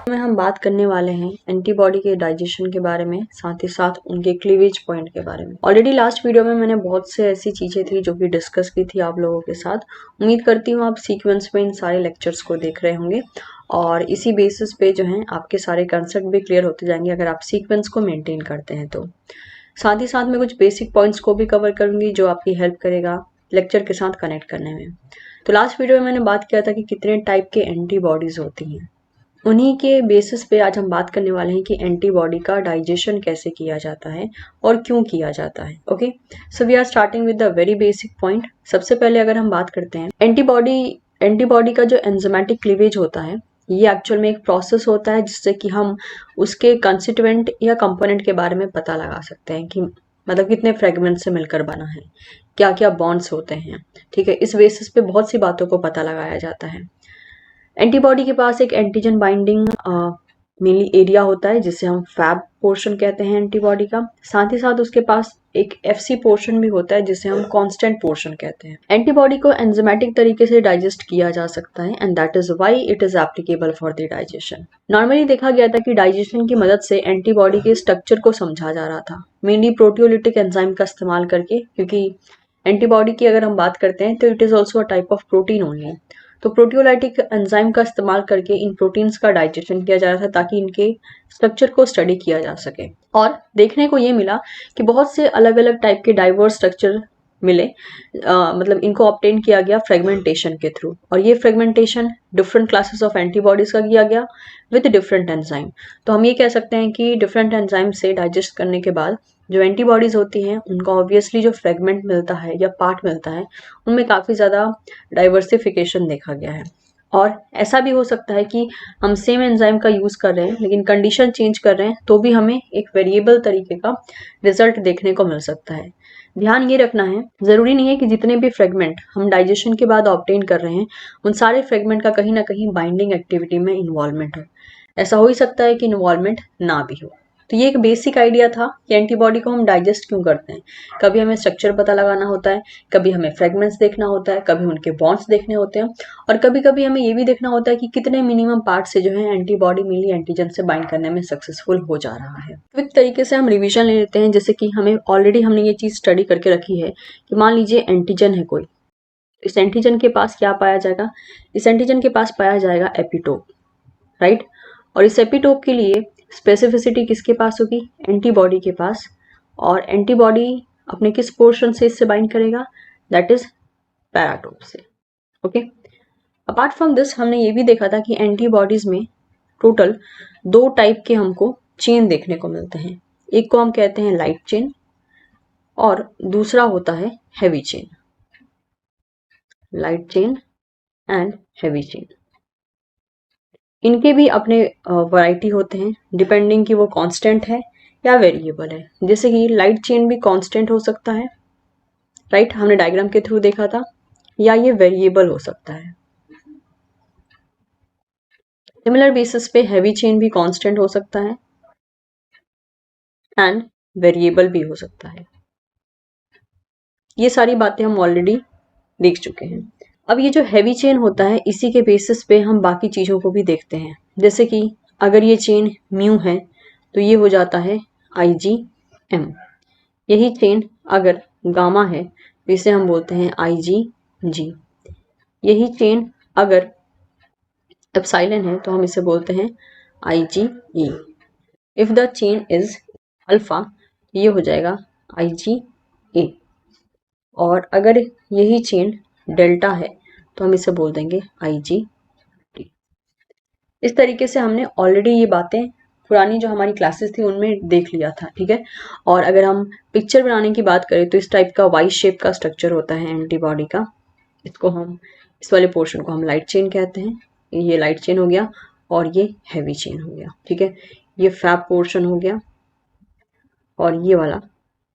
में हम बात करने वाले हैं एंटीबॉडी के डाइजेशन के बारे में, साथ ही साथ उनके क्लीवेज पॉइंट के बारे में। ऑलरेडी लास्ट वीडियो में मैंने बहुत से ऐसी चीजें थी जो कि डिस्कस की थी आप लोगों के साथ। उम्मीद करती हूँ आप सीक्वेंस में इन सारे लेक्चर्स को देख रहे होंगे और इसी बेसिस पे जो है आपके सारे कंसेप्ट भी क्लियर होते जाएंगे अगर आप सीक्वेंस को मेंटेन करते हैं तो। साथ ही साथ मैं कुछ बेसिक पॉइंट्स को भी कवर करूंगी जो आपकी हेल्प करेगा लेक्चर के साथ कनेक्ट करने में। तो लास्ट वीडियो में मैंने बात किया था कि कितने टाइप के एंटीबॉडीज होती हैं, उन्हीं के बेसिस पे आज हम बात करने वाले हैं कि एंटीबॉडी का डाइजेशन कैसे किया जाता है और क्यों किया जाता है। Okay, so we are starting with the very basic point. सबसे पहले अगर हम बात करते हैं एंटीबॉडी का जो एंजाइमेटिक क्लीवेज होता है, ये एक्चुअल में एक प्रोसेस होता है जिससे कि हम उसके कंस्टिट्यूएंट या कंपोनेंट के बारे में पता लगा सकते हैं कि मतलब कितने फ्रेगमेंट से मिलकर बना है, क्या क्या बॉन्ड्स होते हैं। ठीक है, इस बेसिस पे बहुत सी बातों को पता लगाया जाता है। एंटीबॉडी के पास एक एंटीजन बाइंडिंग मेनली एरिया होता है जिसे हम फैब पोर्शन कहते हैं एंटीबॉडी का। साथ ही साथ उसके पास एक एफसी पोर्शन भी होता है जिसे हम कांस्टेंट पोर्शन कहते हैं। एंटीबॉडी को एंजाइमेटिक तरीके से डाइजेस्ट किया जा सकता है and that is why it is applicable for the digestion. Normally देखा गया था कि डाइजेशन की मदद से एंटीबॉडी के स्ट्रक्चर को समझा जा रहा था, मेनली प्रोटियोलिटिक एंजाइम का इस्तेमाल करके, क्योंकि एंटीबॉडी की अगर हम बात करते हैं तो it is also a type of protein only. तो प्रोटियोलाइटिक एंजाइम का इस्तेमाल करके इन प्रोटीन्स का डाइजेशन किया जा रहा था ताकि इनके स्ट्रक्चर को स्टडी किया जा सके। और देखने को ये मिला कि बहुत से अलग अलग टाइप के डाइवर्स स्ट्रक्चर मिले, मतलब इनको ऑब्टेन किया गया फ्रेगमेंटेशन के थ्रू, और ये fragmentation different classes of antibodies का किया गया विद डिफरेंट एंजाइम। तो हम ये कह सकते हैं कि डिफरेंट एंजाइम से डाइजेस्ट करने के बाद जो एंटीबॉडीज होती हैं उनका ऑब्वियसली जो फ्रेगमेंट मिलता है या पार्ट मिलता है उनमें काफ़ी ज़्यादा डाइवर्सिफिकेशन देखा गया है। और ऐसा भी हो सकता है कि हम सेम एंजाइम का यूज़ कर रहे हैं लेकिन कंडीशन चेंज कर रहे हैं तो भी हमें एक वेरिएबल तरीके का रिजल्ट देखने को मिल सकता है। ध्यान ये रखना है, ज़रूरी नहीं है कि जितने भी फ्रेगमेंट हम डाइजेशन के बाद ऑब्टेन कर रहे हैं उन सारे फ्रेगमेंट का कहीं ना कहीं बाइंडिंग एक्टिविटी में इन्वॉल्वमेंट हो। ऐसा हो ही सकता है कि इन्वॉल्वमेंट ना भी हो। तो ये एक बेसिक आइडिया था कि एंटीबॉडी को हम डाइजेस्ट क्यों करते हैं। कभी हमें स्ट्रक्चर पता लगाना होता है, कभी हमें फ्रेगमेंट्स देखना होता है, कभी उनके बॉन्ड्स देखने होते हैं, और कभी कभी हमें ये भी देखना होता है कि कितने मिनिमम पार्ट से जो है एंटीबॉडी मिली एंटीजन से बाइंड करने में सक्सेसफुल हो जा रहा है। क्विक तरीके से हम रिविजन ले लेते हैं, जैसे कि हमने ये चीज स्टडी करके रखी है कि मान लीजिए एंटीजन है कोई, इस एंटीजन के पास क्या पाया जाएगा, इस एंटीजन के पास पाया जाएगा एपिटोप, राइट। और इस एपिटोप के लिए स्पेसिफिसिटी किसके पास होगी, एंटीबॉडी के पास। और एंटीबॉडी अपने किस पोर्शन से इससे बाइंड करेगा, दैट इज पैराटोप से। ओके, अपार्ट फ्रॉम दिस हमने ये भी देखा था कि एंटीबॉडीज में टोटल 2 टाइप के हमको चेन देखने को मिलते हैं। एक को हम कहते हैं लाइट चेन और दूसरा होता है heavy chain. Light chain and heavy chain, इनके भी अपने वैरायटी होते हैं डिपेंडिंग कि वो कांस्टेंट है या वेरिएबल है। जैसे कि लाइट चेन भी कांस्टेंट हो सकता है, राइट, हमने डायग्राम के थ्रू देखा था, या ये वेरिएबल हो सकता है। सिमिलर बेसिस पे हैवी चेन भी कांस्टेंट हो सकता है एंड वेरिएबल भी हो सकता है। ये सारी बातें हम ऑलरेडी देख चुके हैं। अब ये जो हैवी चेन होता है इसी के बेसिस पे हम बाकी चीज़ों को भी देखते हैं। जैसे कि अगर ये चेन म्यू है तो ये हो जाता है IgM। यही चेन अगर गामा है तो इसे हम बोलते हैं IgG। यही चेन अगर एप्सिलॉन है तो हम इसे बोलते हैं IgE। If the chain is alpha ये हो जाएगा IgA। और अगर यही चेन डेल्टा है तो हम इसे बोल देंगे IgD। इस तरीके से हमने ऑलरेडी ये बातें पुरानी जो हमारी क्लासेस थी उनमें देख लिया था, ठीक है। और अगर हम पिक्चर बनाने की बात करें तो इस टाइप का वाई शेप का स्ट्रक्चर होता है एंटीबॉडी का। इस वाले पोर्शन को हम लाइट चेन कहते हैं। ये लाइट चेन हो गया और ये हैवी चेन हो गया, ठीक है। ये फैब पोर्शन हो गया और ये वाला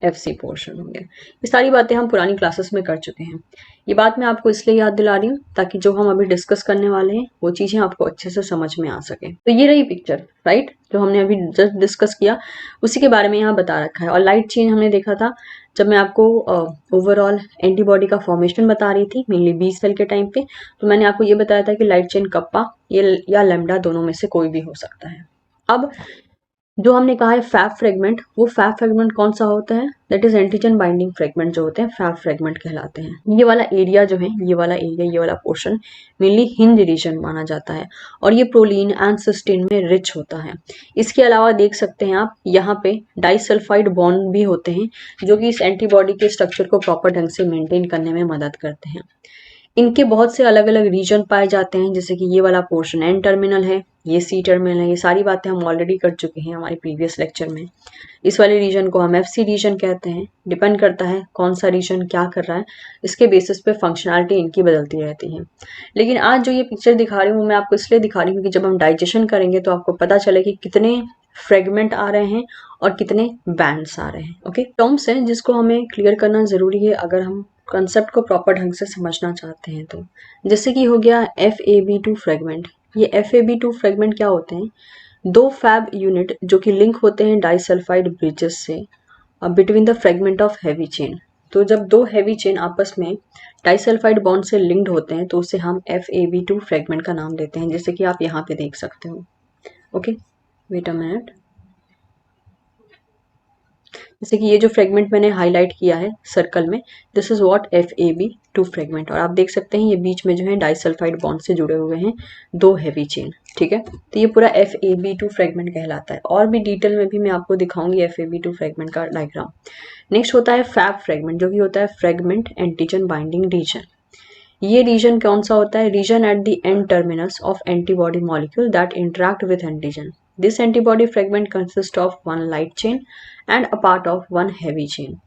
FC पोर्शन हो गया। ये सारी बातें हम पुरानी क्लासेस में कर चुके हैं। ये बात मैं आपको इसलिए याद दिला रही हूँ ताकि जो हम अभी डिस्कस करने वाले हैं वो चीज़ें आपको अच्छे से समझ में आ सके। तो ये रही पिक्चर, राइट, जो हमने अभी जस्ट डिस्कस किया उसी के बारे में यहाँ बता रखा है। और लाइट चेन हमने देखा था जब मैं आपको ओवरऑल एंटीबॉडी का फॉर्मेशन बता रही थी, मेनली बी सेल के टाइम पे, तो मैंने आपको ये बताया था कि लाइट चेन कप्पा ये या लैम्डा दोनों में से कोई भी हो सकता है। अब जो हमने कहा है फैब फ्रेगमेंट, वो फैब फ्रेगमेंट कौन सा होता है, that is antigen binding fragment जो होते हैं फैब फ्रेगमेंट कहलाते हैं। ये वाला एरिया जो है, ये वाला एरिया, ये वाला पोर्शन मेनली हिंज रीजन माना जाता है और ये प्रोलीन एंड सिस्टीन में रिच होता है। इसके अलावा देख सकते हैं आप यहाँ पे डाइसल्फाइड बॉन्ड भी होते हैं जो कि इस एंटीबॉडी के स्ट्रक्चर को प्रॉपर ढंग से मेंटेन करने में मदद करते हैं। इनके बहुत से अलग अलग रीजन पाए जाते हैं, जैसे कि ये वाला पोर्शन एन टर्मिनल है, ये सी टर्मिनल है। ये सारी बातें हम ऑलरेडी कर चुके हैं हमारे प्रीवियस लेक्चर में। इस वाले रीजन को हम FC रीजन कहते हैं। डिपेंड करता है कौन सा रीजन क्या कर रहा है, इसके बेसिस पे फंक्शनैलिटी इनकी बदलती रहती है। लेकिन आज जो ये पिक्चर दिखा रही हूँ मैं आपको इसलिए दिखा रही हूँ कि जब हम डाइजेशन करेंगे तो आपको पता चले कि कितने फ्रेगमेंट आ रहे हैं और कितने बैंड्स आ रहे हैं। ओके, टर्म्स हैं जिसको हमें क्लियर करना जरूरी है अगर हम कंसेप्ट को प्रॉपर ढंग से समझना चाहते हैं तो। जैसे कि हो गया FAB2 फ्रेगमेंट। ये FAB2 फ्रेगमेंट क्या होते हैं, दो फैब यूनिट जो कि लिंक होते हैं डाइसल्फाइड ब्रिजेस से between the fragment of heavy chain. तो जब दो हैवी चेन आपस में डाइसल्फाइड बॉन्ड से लिंक्ड होते हैं तो उसे हम FAB2 फ्रेगमेंट का नाम देते हैं, जैसे कि आप यहाँ पे देख सकते हो। Okay, wait a minute. जैसे कि ये जो फ्रेगमेंट मैंने हाईलाइट किया है सर्कल में, this is what FAB2 fragment. और आप देख सकते हैं ये बीच में जो है डाइसल्फाइड बॉन्ड से जुड़े हुए हैं दो हैवी चेन। ठीक है, तो ये पूरा FAB2 फ्रेगमेंट कहलाता है। और भी डिटेल में भी मैं आपको दिखाऊंगी FAB2 फ्रेगमेंट का डायग्राम। नेक्स्ट होता है फैब फ्रेगमेंट, जो कि होता है फ्रेगमेंट एंटीजन बाइंडिंग रीजन। ये रीजन कौन सा होता है, region at the end terminus of antibody molecule that interact with antigen. This antibody fragment consist of one light chain and a part of one heavy chain.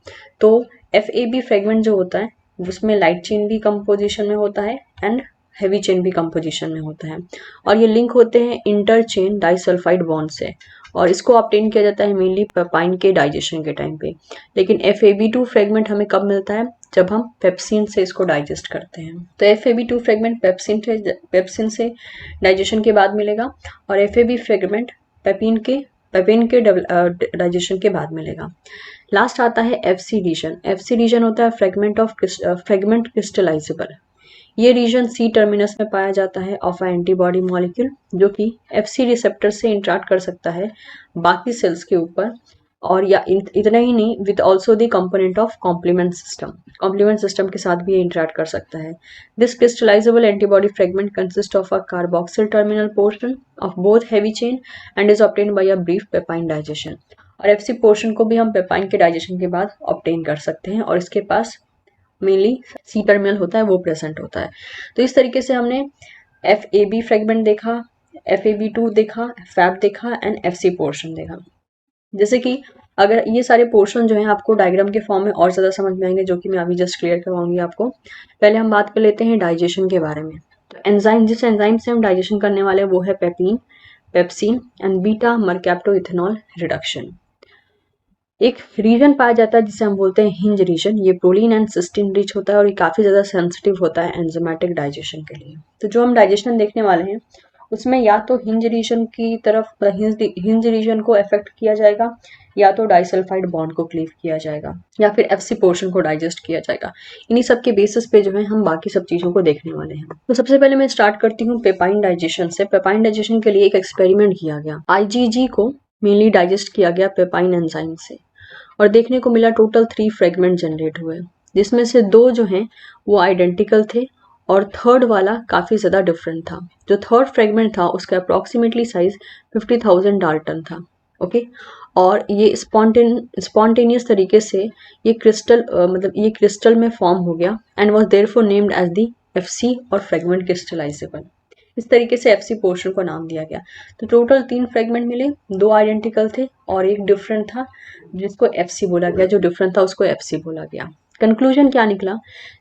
तो FAB fragment जो होता है उसमें लाइट चेन भी composition में होता है and heavy chain भी कंपोजिशन में होता है और ये लिंक होते हैं इंटर चेन डाइसल्फाइड बॉन्ड से और इसको ऑब्टेन किया जाता है मेनली पेपाइन के डाइजेशन के टाइम पे। लेकिन FAB2 फ्रेगमेंट हमें कब मिलता है, जब हम पेप्सिन से इसको डाइजेस्ट करते हैं। तो FAB2 फ्रेगमेंट पेप्सिन से डाइजेशन के बाद मिलेगा और FAB फ्रेगमेंट पेपिन के डाइजेशन के बाद मिलेगा। लास्ट आता है FC रीजन। FC रीजन होता है फ्रेगमेंट क्रिस्टलाइजेबल। ये रीजन C टर्मिनस में पाया जाता है ऑफ अ एंटीबॉडी मॉलिक्यूल जो कि FC रिसेप्टर से इंटरैक्ट कर सकता है बाकी सेल्स के ऊपर और या इतना ही नहीं, with also the component of complement system के साथ भी ये इंटरैक्ट कर सकता है। This crystallizable antibody fragment consist of a carboxyl terminal portion of both heavy chain and is obtained by a brief papain digestion. और FC पोर्शन को भी हम पेपाइन के डाइजेशन के बाद ऑब्टेन कर सकते हैं और इसके पास मेनली C टर्मिनल होता है वो प्रेजेंट होता है। तो इस तरीके से हमने FAB फ्रेगमेंट देखा, FAB2 देखा, फैब देखा एंड FC पोर्शन देखा। जैसे कि अगर ये सारे पोर्शन जो हैं आपको डायग्राम के फॉर्म में और ज़्यादा समझ में आएंगे, जो कि मैं अभी जस्ट क्लियर करवाऊंगी आपको। पहले हम बात कर लेते हैं डाइजेशन के बारे में। तो एंजाइम, जिस एंजाइम से हम डाइजेशन करने वाले हैं वो है papain, pepsin and beta mercaptoethanol reduction. एक रीजन पाया जाता है जिसे हम बोलते हैं हिंज रीजन। ये प्रोलीन एंड सिस्टीन रिच होता है और ये काफ़ी ज़्यादा सेंसिटिव होता है एंजाइमेटिक डाइजेशन के लिए। तो जो हम डाइजेशन देखने वाले हैं उसमें या तो हिंज रीजन की तरफ हिंज रीजन को अफेक्ट किया जाएगा या तो डाइसल्फाइड बॉन्ड को क्लीव किया जाएगा या फिर FC पोर्शन को डाइजेस्ट किया जाएगा। इन्हीं सब के बेसिस पे जो है हम बाकी सब चीज़ों को देखने वाले हैं। तो सबसे पहले मैं स्टार्ट करती हूँ पेपाइन डाइजेशन से। पेपाइन डाइजेशन के लिए एक एक्सपेरिमेंट किया गया। IgG को मेनली डाइजेस्ट किया गया पेपाइन एंजाइम से और देखने को मिला टोटल 3 फ्रेगमेंट जनरेट हुए, जिसमें से 2 जो हैं वो आइडेंटिकल थे और थर्ड वाला काफ़ी ज़्यादा डिफरेंट था। जो थर्ड फ्रेगमेंट था उसका अप्रॉक्सीमेटली साइज 50,000 डाल्टन था। ओके, और ये स्पॉन्टेनियस तरीके से ये क्रिस्टल में फॉर्म हो गया and was therefore named as the FC और फ्रेगमेंट क्रिस्टलाइजेबल। इस तरीके से FC पोर्शन को नाम दिया गया। तो टोटल 3 फ्रेगमेंट मिले, 2 आइडेंटिकल थे और एक डिफरेंट था जिसको FC बोला गया, जो डिफरेंट था उसको FC बोला गया। कंक्लूजन क्या निकला,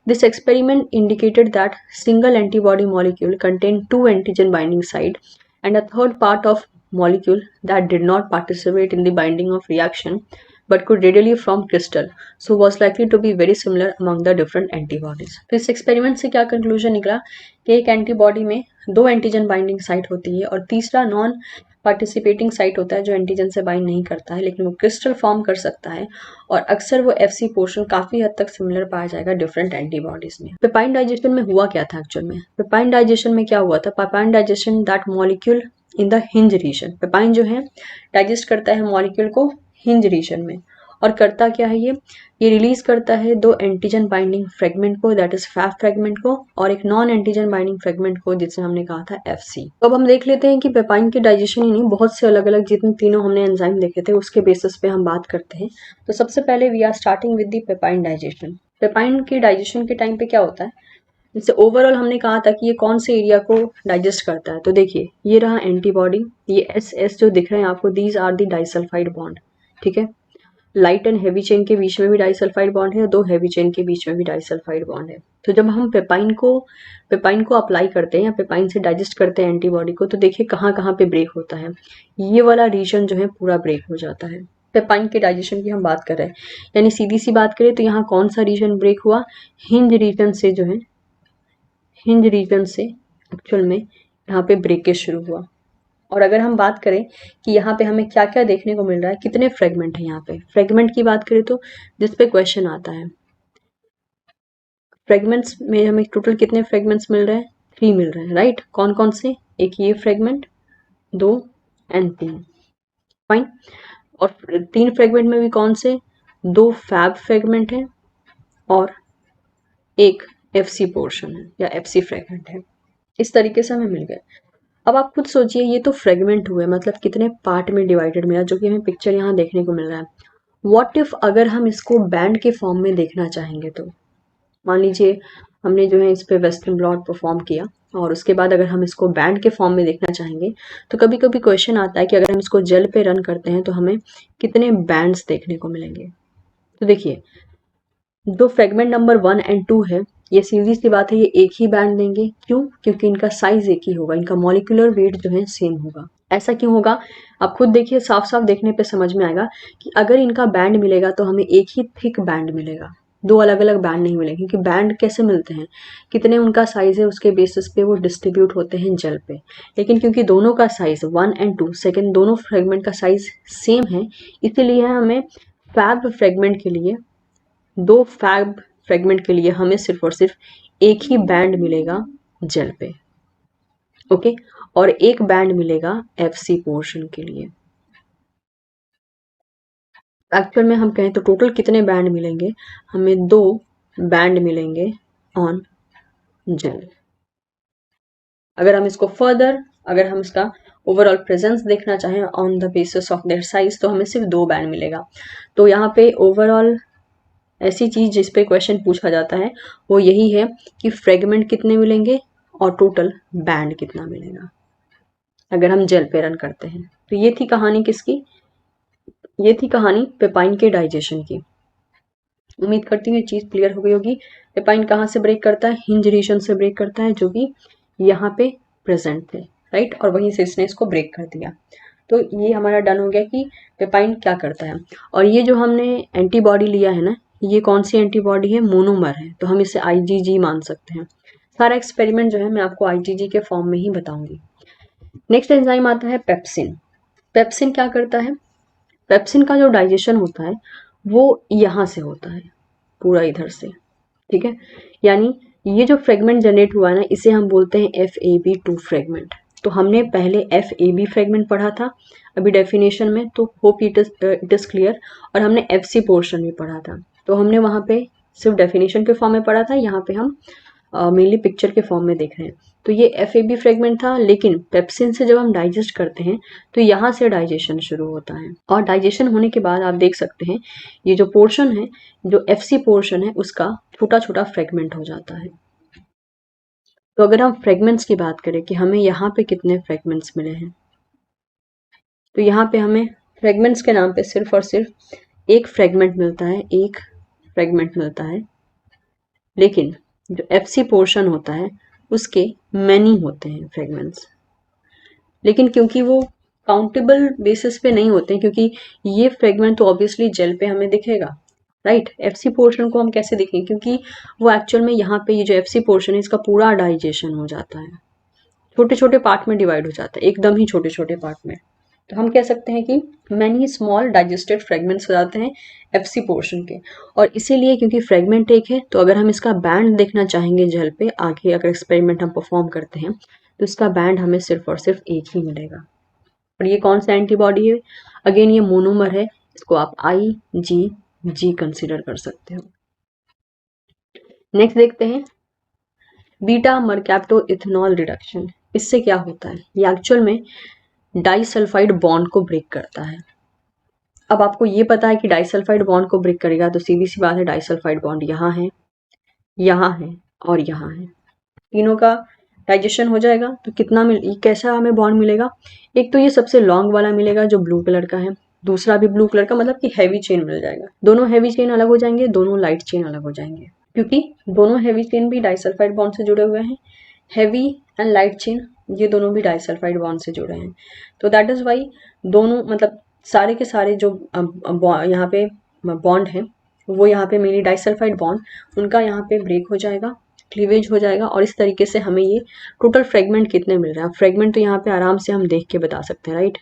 this experiment indicated that single antibody molecule contain 2 antigen binding site and a third part of molecule that did not participate in the binding of reaction but could readily form crystal, so was likely to be very similar among the different antibodies. तो इस experiment से क्या conclusion निकला कि एक antibody में 2 antigen binding site होती है और तीसरा नॉन पार्टिसिपेटिंग साइट होता है जो एंटीजन से बाइंड नहीं करता है लेकिन वो क्रिस्टल फॉर्म कर सकता है, और अक्सर वो एफसी पोर्शन काफी हद तक सिमिलर पाया जाएगा डिफरेंट एंटीबॉडीज में। पेपाइन डाइजेशन में हुआ क्या था एक्चुअल में? पेपाइन डाइजेशन में क्या हुआ था? Papain digestion that molecule in the hinge region. Papain जो है डाइजेस्ट करता है मॉलिक्यूल को हिंज रीजन में, और करता क्या है ये रिलीज करता है 2 एंटीजन बाइंडिंग फ्रेगमेंट को, दैट इज फैब फ्रेगमेंट को, और एक नॉन एंटीजन बाइंडिंग फ्रेगमेंट को जिसे हमने कहा था एफसी। तो अब हम देख लेते हैं कि पेपाइन की डाइजेशन ही नहीं, बहुत से अलग अलग जितने तीनों हमने एंजाइम देखे थे उसके बेसिस पे हम बात करते हैं। तो सबसे पहले we are starting with the papain digestion. Papain की डाइजेशन के टाइम पे क्या होता है, जैसे ओवरऑल हमने कहा था कि ये कौन से एरिया को डाइजेस्ट करता है। तो देखिए ये रहा एंटीबॉडी, ये एस जो दिख रहे हैं आपको, these are the disulphide bond, ठीक है। लाइट एंड हैवी चेन के बीच में भी डाइसल्फाइड बॉन्ड है, 2 हैवी चेन के बीच में भी डाइसल्फाइड बॉन्ड है। तो जब हम पेपाइन को अप्लाई करते हैं या पेपाइन से डाइजेस्ट करते हैं एंटीबॉडी को, तो देखिए कहाँ कहाँ पे ब्रेक होता है, ये वाला रीजन जो है पूरा ब्रेक हो जाता है। पेपाइन के डाइजेशन की हम बात कर रहे हैं, यानी सीधी सी बात करें तो यहाँ कौन सा रीजन ब्रेक हुआ, हिंज रीजन से जो है, हिंज रीजन से एक्चुअल में यहाँ पे ब्रेकेज शुरू हुआ। और अगर हम बात करें कि यहाँ पे हमें क्या क्या देखने को मिल रहा है, कितने फ्रेगमेंट है यहाँ पे, फ्रेगमेंट की बात करें तो जिस पे क्वेश्चन आता है, फ्रेगमेंट्स में हमें टोटल कितने फ्रेगमेंट्स मिल रहे हैं, 3 मिल रहे हैं, राइट। कौन कौन से, एक ये फ्रेगमेंट, 2 एंड 3, फाइन। और 3 फ्रेगमेंट में भी कौन से, 2 फैब फ्रेगमेंट है और एक एफसी पोर्शन है या एफसी फ्रेगमेंट है। इस तरीके से हमें मिल गए। अब आप खुद सोचिए, ये तो फ्रेगमेंट हुए, मतलब कितने पार्ट में डिवाइडेड मिला, जो कि हमें पिक्चर यहाँ देखने को मिल रहा है। व्हाट इफ अगर हम इसको बैंड के फॉर्म में देखना चाहेंगे, तो मान लीजिए हमने जो है इस पे वेस्टर्न ब्लॉट परफॉर्म किया और उसके बाद अगर हम इसको बैंड के फॉर्म में देखना चाहेंगे, तो कभी कभी क्वेश्चन आता है कि अगर हम इसको जेल पे रन करते हैं तो हमें कितने बैंड्स देखने को मिलेंगे। तो देखिए जो फ्रेगमेंट नंबर 1 एंड 2 है, ये सीधी सी बात है, ये एक ही बैंड देंगे। क्यों? क्योंकि इनका साइज एक ही होगा, इनका मॉलिक्यूलर वेट जो है सेम होगा। ऐसा क्यों होगा, आप खुद देखिए, साफ साफ देखने पे समझ में आएगा कि अगर इनका बैंड मिलेगा तो हमें एक ही थिक बैंड मिलेगा, 2 अलग अलग बैंड नहीं मिलेंगे। क्योंकि बैंड कैसे मिलते हैं, कितने उनका साइज है उसके बेसिस पे वो डिस्ट्रीब्यूट होते हैं जेल पे। लेकिन क्योंकि दोनों का साइज 1 एंड 2 सेकेंड दोनों फ्रेगमेंट का साइज सेम है, इसीलिए हमें फैब फ्रेगमेंट के लिए, 2 फैब फ्रेगमेंट के लिए हमें सिर्फ और सिर्फ एक ही बैंड मिलेगा जेल पे, ओके। और एक बैंड मिलेगा एफसी पोर्शन के लिए। एक्चुअल में हम कहें तो टोटल कितने बैंड मिलेंगे, हमें 2 बैंड मिलेंगे ऑन जेल। अगर हम इसको फर्दर, अगर हम इसका ओवरऑल प्रेजेंस देखना चाहें on the basis of their size, तो हमें सिर्फ 2 बैंड मिलेगा। तो यहाँ पे ओवरऑल ऐसी चीज जिस पे क्वेश्चन पूछा जाता है वो यही है कि फ्रेगमेंट कितने मिलेंगे और टोटल बैंड कितना मिलेगा अगर हम जेल पे रन करते हैं। तो ये थी कहानी किसकी, ये थी कहानी पेपाइन के डाइजेशन की। उम्मीद करती हूँ ये चीज क्लियर हो गई होगी। पेपाइन कहाँ से ब्रेक करता है, हिंज रीजन से ब्रेक करता है, जो कि यहाँ पे प्रेजेंट थे, राइट। और वहीं से इसने इसको ब्रेक कर दिया। तो ये हमारा डन हो गया कि पेपाइन क्या करता है। और ये जो हमने एंटीबॉडी लिया है ना, ये कौन सी एंटीबॉडी है, मोनोमर है, तो हम इसे आईजीजी मान सकते हैं। सारा एक्सपेरिमेंट जो है मैं आपको आईजीजी के फॉर्म में ही बताऊंगी। नेक्स्ट एंजाइम आता है पेप्सिन। पेप्सिन क्या करता है, पेप्सिन का जो डाइजेशन होता है वो यहाँ से होता है, पूरा इधर से, ठीक है। यानी ये जो फ्रेगमेंट जनरेट हुआ है ना, इसे हम बोलते हैं FAB2 फ्रेगमेंट। तो हमने पहले FAB फ्रेगमेंट पढ़ा था अभी डेफिनेशन में, तो होप इट इज क्लियर। और हमने FC पोर्शन भी पढ़ा था, तो हमने वहाँ पे सिर्फ डेफिनेशन के फॉर्म में पढ़ा था, यहाँ पे हम मेनली पिक्चर के फॉर्म में देख रहे हैं। तो ये FAB फ्रेगमेंट था, लेकिन पेप्सिन से जब हम डाइजेस्ट करते हैं तो यहाँ से डाइजेशन शुरू होता है। और डाइजेशन होने के बाद आप देख सकते हैं ये जो पोर्शन है, जो FC पोर्शन है, उसका छोटा छोटा फ्रेगमेंट हो जाता है। तो अगर हम फ्रेगमेंट्स की बात करें कि हमें यहाँ पे कितने फ्रेगमेंट्स मिले हैं, तो यहाँ पे हमें फ्रेगमेंट्स के नाम पे सिर्फ और सिर्फ एक फ्रेगमेंट मिलता है, एक फ्रेगमेंट मिलता है। लेकिन जो FC पोर्शन होता है उसके मैनी होते हैं फ्रेगमेंट्स। लेकिन क्योंकि वो काउंटेबल बेसिस पे नहीं होते हैं, क्योंकि ये फ्रेगमेंट तो ऑब्वियसली जेल पे हमें दिखेगा, राइट। एफसी पोर्शन को हम कैसे देखें, क्योंकि वो एक्चुअल में यहाँ पे ये जो एफसी पोर्शन है इसका पूरा डाइजेशन हो जाता है, छोटे छोटे पार्ट में डिवाइड हो जाता है, एकदम ही छोटे छोटे पार्ट में। तो हम कह सकते हैं कि मैनी स्मॉल डाइजेस्टेड फ्रेगमेंट्स हो जाते हैं एफसी पोर्शन के। और इसीलिए क्योंकि फ्रेगमेंट एक है, तो अगर हम इसका बैंड देखना चाहेंगे जेल पे आगे, अगर एक्सपेरिमेंट हम परफॉर्म करते हैं तो इसका बैंड हमें सिर्फ और सिर्फ एक ही मिलेगा। और ये कौन सा एंटीबॉडी है, अगेन ये मोनोमर है, इसको आप IgG कंसिडर कर सकते हो। नेक्स्ट देखते हैं बीटा मरकैप्टो इथेनॉल रिडक्शन। इससे क्या होता है, ये एक्चुअल में डाइसल्फाइड बॉन्ड को ब्रेक करता है। अब आपको ये पता है कि डाइसल्फाइड बॉन्ड को ब्रेक करेगा, तो सीधी सी बात है डाइसल्फाइड बॉन्ड यहाँ है और यहाँ है, तीनों का डाइजेशन हो जाएगा। तो कितना कैसा हमें बॉन्ड मिलेगा, एक तो ये सबसे लॉन्ग वाला मिलेगा जो ब्लू कलर का है, दूसरा भी ब्लू कलर का, मतलब कि हैवी चेन मिल जाएगा। दोनों हैवी चेन अलग हो जाएंगे, दोनों लाइट चेन अलग हो जाएंगे, क्योंकि दोनों हैवी चेन भी डाइसल्फाइड बॉन्ड से जुड़े हुए हैं। हैवी एंड लाइट चेन ये दोनों भी डाइसल्फाइड बॉन्ड से जुड़े हैं। तो दैट इज वाई दोनों, मतलब सारे के सारे जो यहाँ पे बॉन्ड है वो यहाँ पे मेनली डाइसल्फाइड बॉन्ड, उनका यहाँ पे ब्रेक हो जाएगा, क्लीवेज हो जाएगा। और इस तरीके से हमें ये टोटल फ्रेगमेंट कितने मिल रहे हैं, फ्रेगमेंट तो यहाँ पे आराम से हम देख के बता सकते हैं, राइट।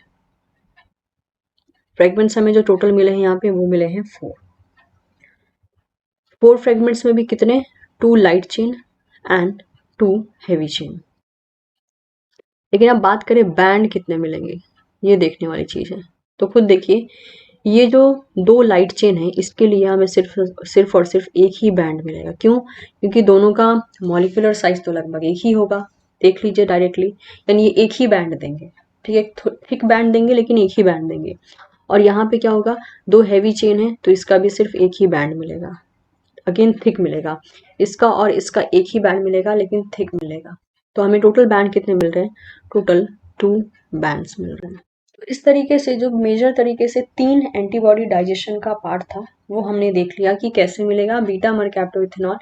फ्रेगमेंट्स हमें जो टोटल मिले हैं यहाँ पे वो मिले हैं 4 फ्रेगमेंट्स में भी कितने, 2 light chain and 2 heavy chain. लेकिन अब बात करें बैंड कितने मिलेंगे, ये देखने वाली चीज है। तो खुद देखिए, ये जो 2 लाइट चेन है इसके लिए हमें सिर्फ और सिर्फ एक ही बैंड मिलेगा। क्यों, क्योंकि दोनों का मॉलिक्यूलर साइज तो लगभग एक ही होगा, देख लीजिए डायरेक्टली, यानी ये एक ही बैंड देंगे, ठीक है, थिक बैंड देंगे लेकिन एक ही बैंड देंगे। और यहाँ पे क्या होगा, 2 हैवी चेन है तो इसका भी सिर्फ एक ही बैंड मिलेगा, अगेन थिक मिलेगा, इसका और इसका एक ही बैंड मिलेगा लेकिन थिक मिलेगा। तो हमें टोटल बैंड कितने मिल रहे हैं, टोटल 2 बैंड्स मिल रहे हैं। तो इस तरीके से जो मेजर तरीके से 3 एंटीबॉडी डाइजेशन का पार्ट था वो हमने देख लिया कि कैसे मिलेगा। बीटा मरकैप्टोइथेनॉल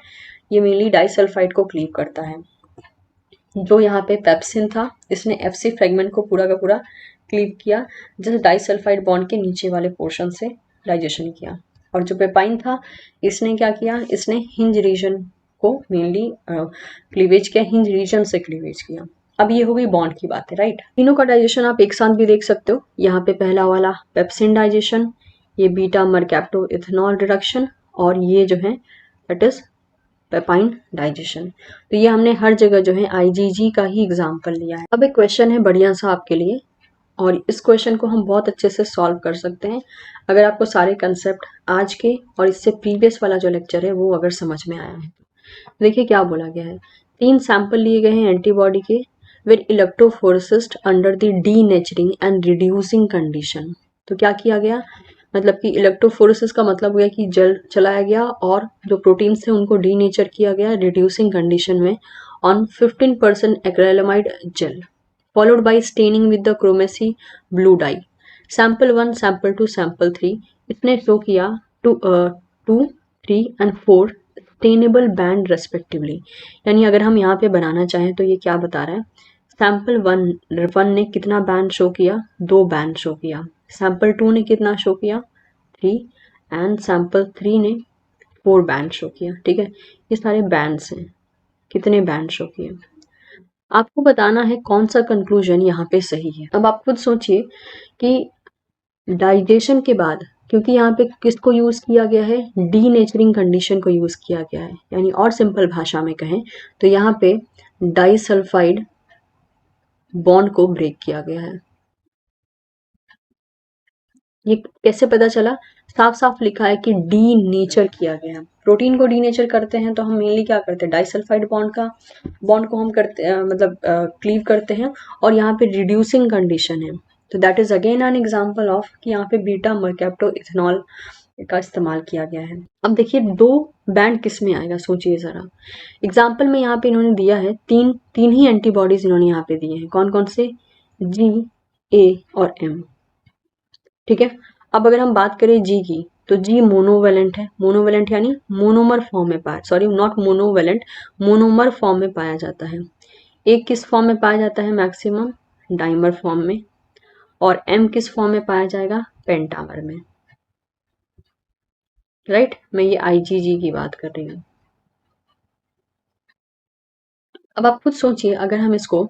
ये मेनली डाइसल्फाइड को क्लीव करता है, जो यहाँ पे पेप्सिन था इसने एफसी फ्रेगमेंट को पूरा का पूरा क्लीव किया, जैसे डाइसल्फाइड बॉन्ड के नीचे वाले पोर्शन से डाइजेशन किया। और जो पेपाइन था इसने क्या किया, इसने हिंज रीजन को मेनली क्लीवेज किया, हिंज रीजन से क्लीवेज किया। अब ये हो गई बॉन्ड की बात है, राइट। तीनों का डाइजेशन आप एक साथ भी देख सकते हो, यहाँ पे पहला वाला पेप्सिन डाइजेशन, ये बीटा मरकैप्टो इथेनॉल रिडक्शन, और ये जो है दैट इज पेपाइन डाइजेशन। तो ये हमने हर जगह जो है IgG का ही एग्जाम्पल लिया है। अब एक क्वेश्चन है बढ़िया सा आपके लिए, और इस क्वेश्चन को हम बहुत अच्छे से सॉल्व कर सकते हैं अगर आपको सारे कंसेप्ट आज के और इससे प्रीवियस वाला जो लेक्चर है वो अगर समझ में आया है। देखिए क्या बोला गया है, 3 सैंपल लिए गए हैं एंटीबॉडी के with electrophoresis under the denaturing and reducing condition. तो क्या किया गया, मतलब कि इलेक्ट्रोफोरेसिस का मतलब हुआ कि जल चलाया गया और जो प्रोटीन्स थे उनको डीनेचर किया गया रिड्यूसिंग कंडीशन में on 15% acrylamide gel, followed by staining with the chromacy blue dye. Sample 1, sample 2, sample 3 इसने शो किया 2, 3 and 4 स्टेनेबल बैंड रेस्पेक्टिवली। यानी अगर हम यहाँ पे बनाना चाहें तो ये क्या बता रहा है, सैंपल 1 ने कितना बैंड शो किया, 2 बैंड शो किया, सैंपल 2 ने कितना शो किया, 3 एंड सैंपल 3 ने 4 बैंड शो किया, ठीक है। ये सारे बैंड्स हैं, कितने बैंड शो किए, आपको बताना है कौन सा कंक्लूजन यहाँ पे सही है। अब आप खुद सोचिए कि डाइजेशन के बाद, क्योंकि यहाँ पे किसको यूज किया गया है, डीनेचरिंग कंडीशन को यूज किया गया है, यानी और सिंपल भाषा में कहें तो यहाँ पे डाइसल्फाइड बॉन्ड को ब्रेक किया गया है। ये कैसे पता चला, साफ साफ लिखा है कि डी नेचर किया गया। प्रोटीन को डीनेचर करते हैं तो हम मेनली क्या करते हैं, डाइसल्फाइड बॉन्ड को हम करते मतलब क्लीव करते हैं, और यहाँ पे रिड्यूसिंग कंडीशन है। तो that is again an example of कि यहाँ पे बीटा मरकैप्टो इथेनॉल का इस्तेमाल किया गया है। अब देखिए 2 बैंड किस में आएगा, सोचिए जरा। एग्जाम्पल में यहाँ पे इन्होंने दिया है तीन ही एंटीबॉडीज इन्होंने यहाँ पे दिए हैं, कौन कौन से, G, A और M, ठीक है। अब अगर हम बात करें G की, तो G मोनोवेलेंट है, मोनोवेलेंट यानी मोनोमर फॉर्म में पाया, sorry not monovalent, monomer form में पाया जाता है। एक किस फॉर्म में पाया जाता है, मैक्सिमम डाइमर फॉर्म में। और M किस फॉर्म में पाया जाएगा, पेंटामर में, राइट। मैं ये IgG की बात कर रही हूँ। अब आप खुद सोचिए, अगर हम इसको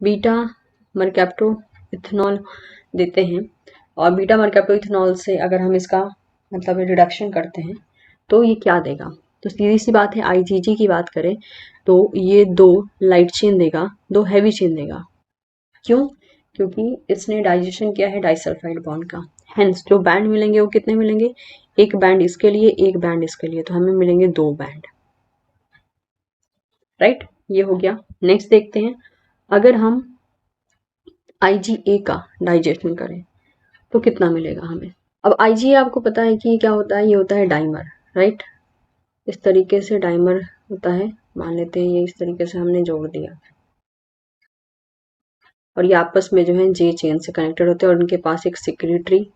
बीटा मरकैप्टो इथेनॉल देते हैं और बीटा मरकैप्टो इथेनॉल से अगर हम इसका मतलब रिडक्शन करते हैं तो ये क्या देगा, तो सीधी सी बात है, IgG की बात करें तो ये 2 लाइट चेन देगा, 2 हैवी चेन देगा। क्यों, क्योंकि इसने डाइजेशन किया है डाइसल्फाइड बॉन्ड का। हेंस जो बैंड मिलेंगे वो कितने मिलेंगे, एक बैंड इसके लिए, एक बैंड इसके लिए, तो हमें मिलेंगे 2 बैंड, राइट। ये हो गया। नेक्स्ट देखते हैं, अगर हम IgA का डाइजेशन करें तो कितना मिलेगा हमें। अब IgA आपको पता है कि क्या होता है, ये होता है डाइमर, राइट। इस तरीके से डाइमर होता है, मान लेते हैं ये इस तरीके से हमने जोड़ दिया और ये आपस में जो है J चेन से कनेक्टेड होते हैं और उनके पास एक सिक्रेटरी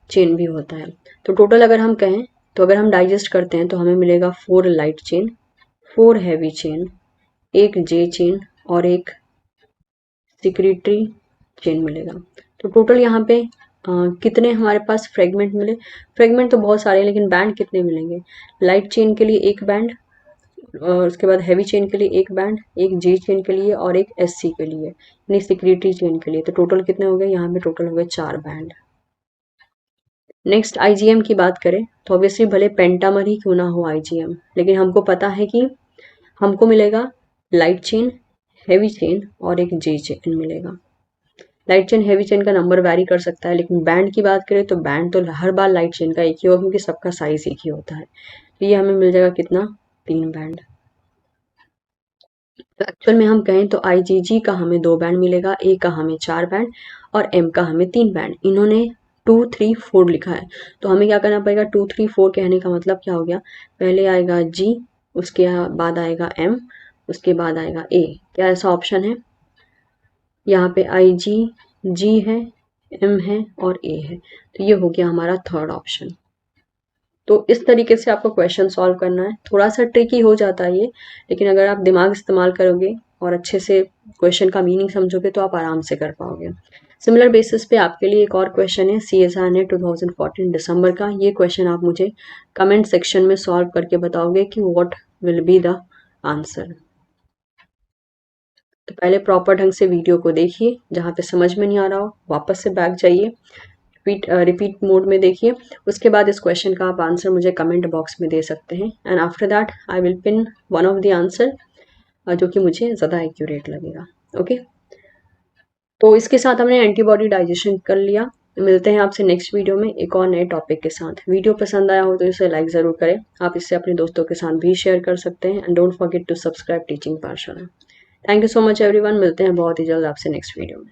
चेन भी होता है। तो टोटल अगर हम कहें तो अगर हम डाइजेस्ट करते हैं तो हमें मिलेगा 4 लाइट चेन, 4 हैवी चेन, एक J चेन और एक सिक्रेटरी चेन मिलेगा। तो टोटल यहाँ पे कितने हमारे पास फ्रेगमेंट मिले, फ्रेगमेंट तो बहुत सारे हैं लेकिन बैंड कितने मिलेंगे, लाइट चेन के लिए एक बैंड और उसके बाद हैवी चेन के लिए एक बैंड, एक J चेन के लिए और एक SC के लिए, यानी सिक्रेटरी चेन के लिए। तो टोटल कितने हो गए, यहाँ पे टोटल हो गए 4 बैंड। नेक्स्ट IgM की बात करें तो ऑब्वियसली भले पेंटामर ही क्यों ना हो IgM, लेकिन हमको पता है कि हमको मिलेगा लाइट चेन, हैवी चेन और एक J चेन मिलेगा। लाइट चेन हैवी चेन का नंबर वैरी कर सकता है, लेकिन बैंड की बात करें तो बैंड तो हर बार लाइट चेन का एक ही होगा क्योंकि सबका साइज एक ही होता है। तो ये हमें मिल जाएगा कितना, 3 बैंड। तो एक्चुअल में हम कहें तो IgG का हमें 2 बैंड मिलेगा, A का हमें 4 बैंड और M का हमें 3 बैंड। इन्होंने 2, 3, 4 लिखा है, तो हमें क्या करना पड़ेगा, 2, 3, 4 कहने का मतलब क्या हो गया, पहले आएगा G, उसके बाद आएगा M, उसके बाद आएगा A। क्या ऐसा ऑप्शन है, यहाँ पे IgG है, M है और A है, तो ये हो गया हमारा थर्ड ऑप्शन। तो इस तरीके से आपको क्वेश्चन सॉल्व करना है। थोड़ा सा ट्रिकी हो जाता है ये, लेकिन अगर आप दिमाग इस्तेमाल करोगे और अच्छे से क्वेश्चन का मीनिंग समझोगे तो आप आराम से कर पाओगे। सिमिलर बेसिस पे आपके लिए एक और क्वेश्चन है CSIR नेट 2014 दिसंबर का। ये क्वेश्चन आप मुझे कमेंट सेक्शन में सॉल्व करके बताओगे कि what will be the answer. तो पहले प्रॉपर ढंग से वीडियो को देखिए, जहाँ पे समझ में नहीं आ रहा हो वापस से बैक जाइए, रिपीट मोड में देखिए। उसके बाद इस क्वेश्चन का आप आंसर मुझे कमेंट बॉक्स में दे सकते हैं and after that I will pin one of the answer जो कि मुझे ज़्यादा एक्यूरेट लगेगा। ओके, तो इसके साथ हमने एंटीबॉडी डाइजेशन कर लिया। मिलते हैं आपसे नेक्स्ट वीडियो में एक और नए टॉपिक के साथ। वीडियो पसंद आया हो तो इसे लाइक ज़रूर करें, आप इसे अपने दोस्तों के साथ भी शेयर कर सकते हैं and don't forget to subscribe teaching Pathshala. Thank you so much everyone, मिलते हैं बहुत ही जल्द आपसे नेक्स्ट वीडियो में।